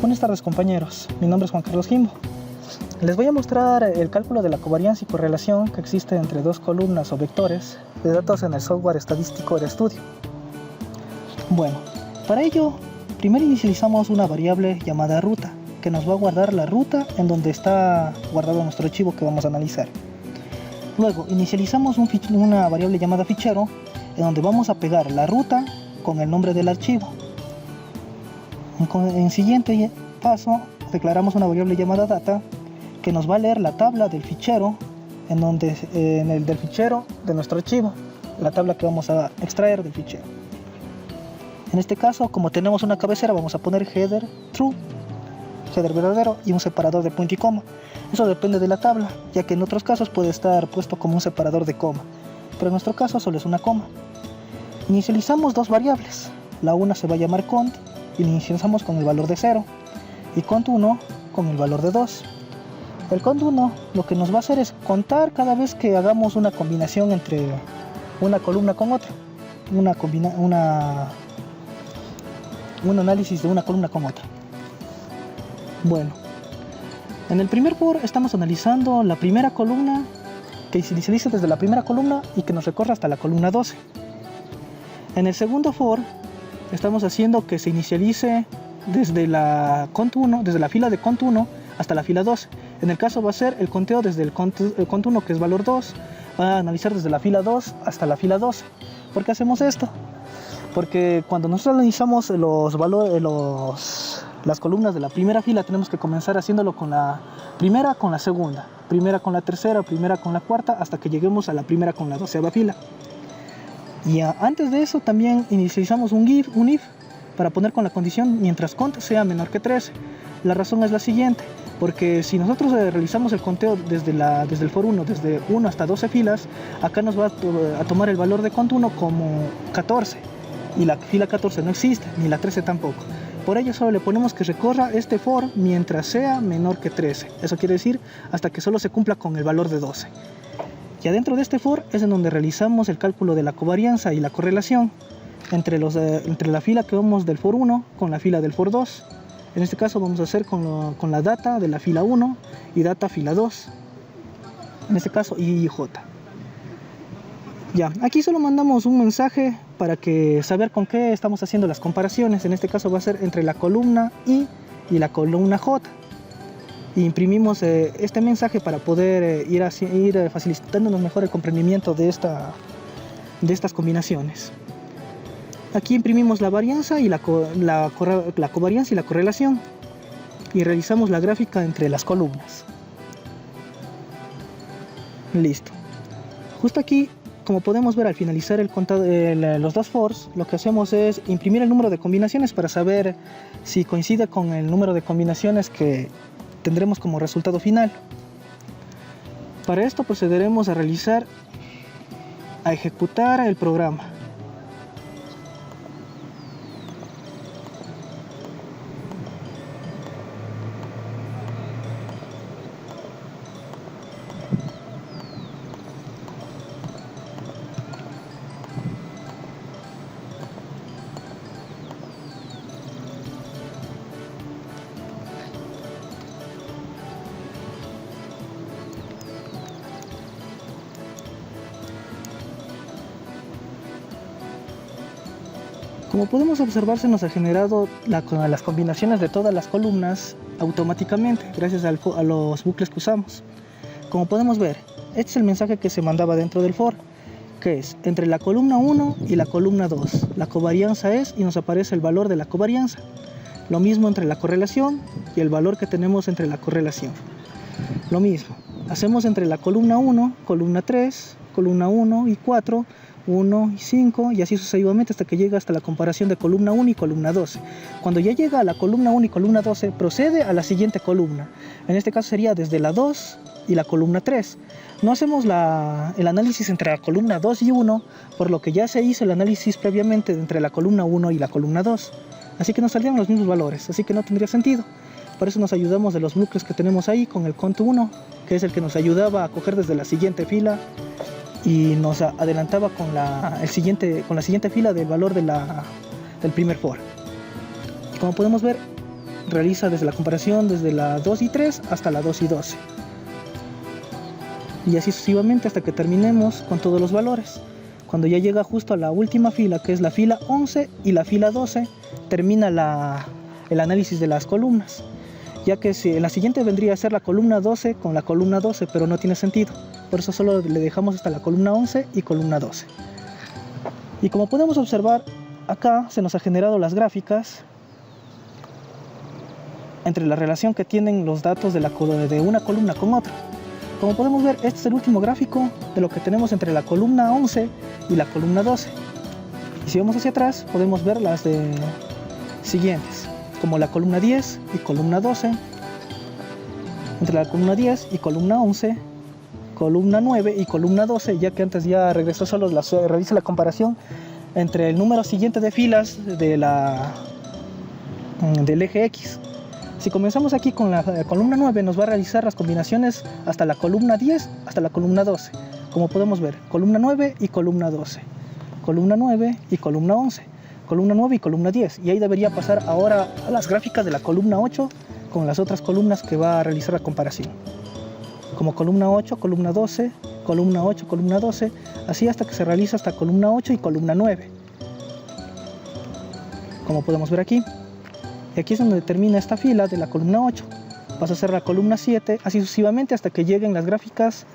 Buenas tardes compañeros, mi nombre es Juan Carlos Jimbo. Les voy a mostrar el cálculo de la covarianza y correlación que existe entre dos columnas o vectores de datos en el software estadístico RStudio. Bueno, para ello, primero inicializamos una variable llamada ruta, que nos va a guardar la ruta en donde está guardado nuestro archivo que vamos a analizar. Luego, inicializamos una variable llamada fichero, en donde vamos a pegar la ruta con el nombre del archivo. En siguiente paso, declaramos una variable llamada data, que nos va a leer la tabla del fichero, en el del fichero de nuestro archivo, la tabla que vamos a extraer del fichero. En este caso, como tenemos una cabecera, vamos a poner header true, header verdadero, y un separador de punto y coma. Eso depende de la tabla, ya que en otros casos puede estar puesto como un separador de coma, pero en nuestro caso solo es una coma. Inicializamos dos variables, la una se va a llamar cont, y la inicializamos con el valor de 0, y cont1 con el valor de 2. El cont1 lo que nos va a hacer es contar cada vez que hagamos una combinación entre una columna con otra, un análisis de una columna con otra. Bueno, en el primer for estamos analizando la primera columna, que se inicializa desde la primera columna y que nos recorre hasta la columna 12. En el segundo for estamos haciendo que se inicialice desde la cont1, desde la fila de cont1 hasta la fila 12. En el caso va a ser el conteo desde el cont1, que es valor 2, va a analizar desde la fila 2 hasta la fila 12. ¿Por qué hacemos esto? Porque cuando nosotros analizamos las columnas de la primera fila, tenemos que comenzar haciéndolo con la primera con la segunda, primera con la tercera, primera con la cuarta, hasta que lleguemos a la primera con la 12ª fila. Y antes de eso también inicializamos un if para poner con la condición mientras cont sea menor que 13. La razón es la siguiente, porque si nosotros realizamos el conteo desde el for 1, desde 1 hasta 12 filas, acá nos va a tomar el valor de cont1 como 14, y la fila 14 no existe, ni la 13 tampoco. Por ello solo le ponemos que recorra este for mientras sea menor que 13. Eso quiere decir hasta que solo se cumpla con el valor de 12. Y adentro de este for es en donde realizamos el cálculo de la covarianza y la correlación entre la fila que vamos del for 1 con la fila del for 2. En este caso vamos a hacer con la data de la fila 1 y data fila 2. En este caso I y J. Ya, aquí solo mandamos un mensaje para saber con qué estamos haciendo las comparaciones. En este caso va a ser entre la columna I y la columna J. Y imprimimos este mensaje para poder ir facilitándonos mejor el comprendimiento de estas combinaciones. Aquí imprimimos la varianza y la covarianza y la correlación, y realizamos la gráfica entre las columnas. Listo. Justo aquí, como podemos ver al finalizar los dos fors, lo que hacemos es imprimir el número de combinaciones para saber si coincide con el número de combinaciones que tendremos como resultado final. Para esto procederemos a ejecutar el programa. Como podemos observar, se nos ha generado las combinaciones de todas las columnas automáticamente, gracias a los bucles que usamos. Como podemos ver, este es el mensaje que se mandaba dentro del for, que es entre la columna 1 y la columna 2. La covarianza es, y nos aparece el valor de la covarianza. Lo mismo entre la correlación y el valor que tenemos entre la correlación. Lo mismo, hacemos entre la columna 1, columna 3, columna 1 y 4, 1 y 5, y así sucesivamente hasta que llega hasta la comparación de columna 1 y columna 12. Cuando ya llega a la columna 1 y columna 12, procede a la siguiente columna. En este caso sería desde la 2 y la columna 3. No hacemos el análisis entre la columna 2 y 1, por lo que ya se hizo el análisis previamente entre la columna 1 y la columna 2. Así que nos saldrían los mismos valores, así que no tendría sentido. Por eso nos ayudamos de los bucles que tenemos ahí con el cont1, que es el que nos ayudaba a coger desde la siguiente fila y nos adelantaba con la siguiente fila del valor del primer for. Como podemos ver, realiza desde la comparación desde la 2 y 3 hasta la 2 y 12. Y así sucesivamente hasta que terminemos con todos los valores. Cuando ya llega justo a la última fila, que es la fila 11 y la fila 12, termina el análisis de las columnas. Ya que la siguiente vendría a ser la columna 12 con la columna 12, pero no tiene sentido. Por eso solo le dejamos hasta la columna 11 y columna 12. Y como podemos observar, acá se nos ha generado las gráficas entre la relación que tienen los datos de una columna con otra. Como podemos ver, este es el último gráfico de lo que tenemos entre la columna 11 y la columna 12. Y si vamos hacia atrás, podemos ver las siguientes, como la columna 10 y columna 12, entre la columna 10 y columna 11, columna 9 y columna 12, ya que antes ya regresó solo realiza la comparación entre el número siguiente de filas del eje X. Si comenzamos aquí con la columna 9, nos va a realizar las combinaciones hasta la columna 10, hasta la columna 12. Como podemos ver, columna 9 y columna 12, columna 9 y columna 11, columna 9 y columna 10. Y ahí debería pasar ahora a las gráficas de la columna 8 con las otras columnas que va a realizar la comparación. Como columna 8, columna 12, columna 8, columna 12, así hasta que se realiza hasta columna 8 y columna 9. Como podemos ver aquí. Y aquí es donde termina esta fila de la columna 8. Pasa a ser la columna 7, así sucesivamente hasta que lleguen las gráficas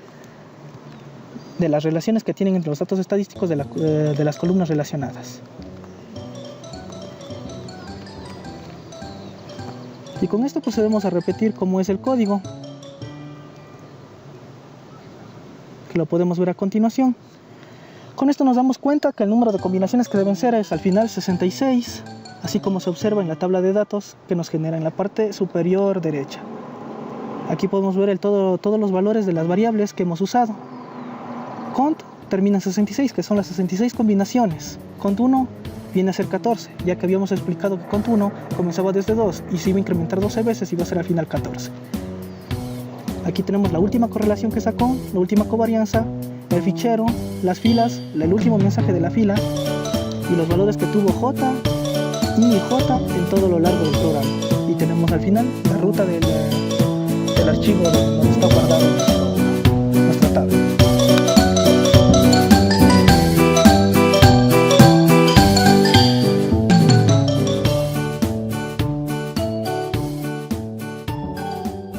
de las relaciones que tienen entre los datos estadísticos de las columnas relacionadas. Y con esto procedemos a repetir cómo es el código, que lo podemos ver a continuación. Con esto nos damos cuenta que el número de combinaciones que deben ser es al final 66, así como se observa en la tabla de datos que nos genera en la parte superior derecha. Aquí podemos ver todos los valores de las variables que hemos usado. Cont termina en 66, que son las 66 combinaciones. Cont 1 viene a ser 14, ya que habíamos explicado que cont 1 comenzaba desde 2 y se iba a incrementar 12 veces y va a ser al final 14. Aquí tenemos la última correlación que sacó, la última covarianza, el fichero, las filas, el último mensaje de la fila y los valores que tuvo J y J en todo lo largo del programa. Y tenemos al final la ruta del archivo donde está guardado